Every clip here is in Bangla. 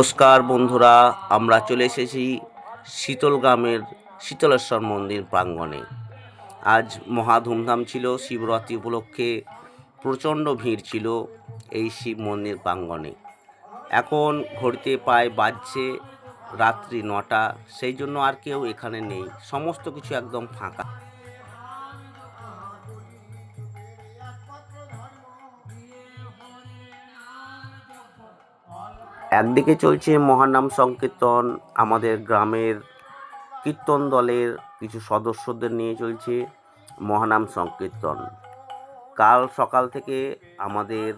নমস্কার বন্ধুরা, আমরা চলে এসেছি শীতলগ্রামের শীতলেশ্বর মন্দির প্রাঙ্গণে। আজ মহা ধুমধাম ছিল, শিবরাত্রি উপলক্ষে প্রচণ্ড ভিড় ছিল এই শিব মন্দির প্রাঙ্গণে। এখন ঘড়িতে প্রায় বাজছে রাত্রি 9টা, সেই জন্য আর কেউ এখানে নেই, সমস্ত কিছু একদম ফাঁকা। একদিকে চলছে মহানাম সংকীর্তন, আমাদের গ্রামের কীর্তন দলের কিছু সদস্যদের নিয়ে চলছে মহানাম সংকীর্তন। কাল সকাল থেকে আমাদের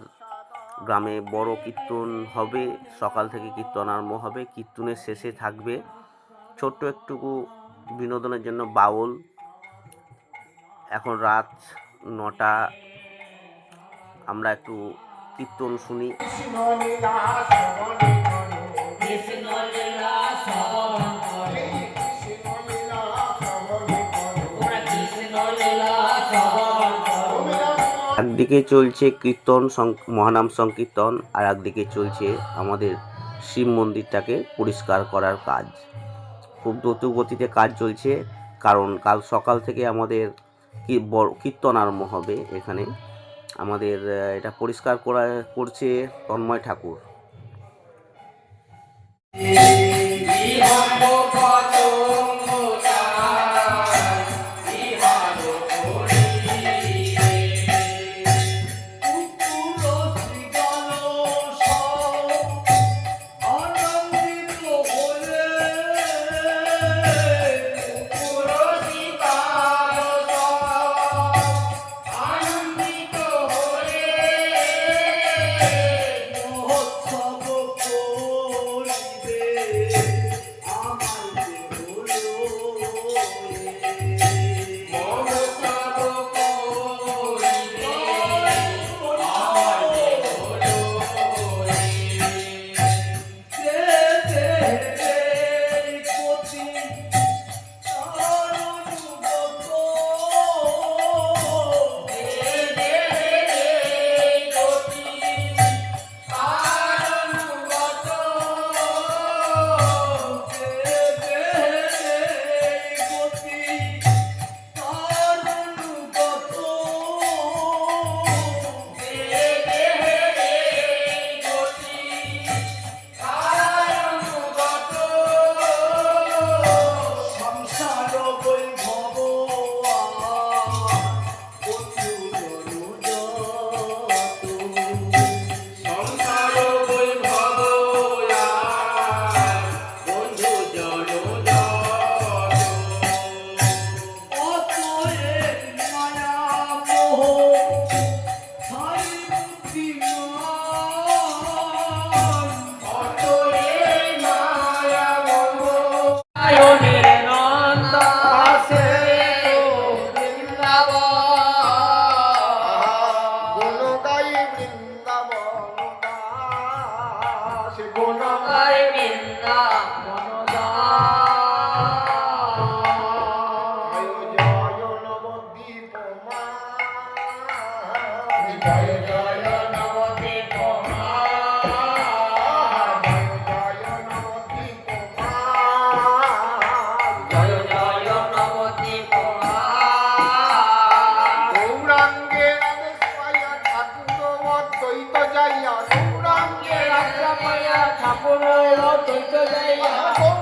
গ্রামে বড় কীর্তন হবে, সকাল থেকে কীর্তন আরম্ভ হবে। কীর্তনের শেষে থাকবে ছোট্ট একটুকু বিনোদনের জন্য বাউল। এখন রাত 9টা, আমরা একটু কীর্তন শুনি। একদিকে চলছে কীর্তন মহানাম সংকীর্তন, আর একদিকে চলছে আমাদের শিব মন্দিরটাকে পরিষ্কার করার কাজ। খুব দ্রুত গতিতে কাজ চলছে, কারণ কাল সকাল থেকে আমাদের কীর্তন আরম্ভ হবে। এখানে আমাদের এটা পরিষ্কার করছে তন্ময় ঠাকুর। ঠাকুর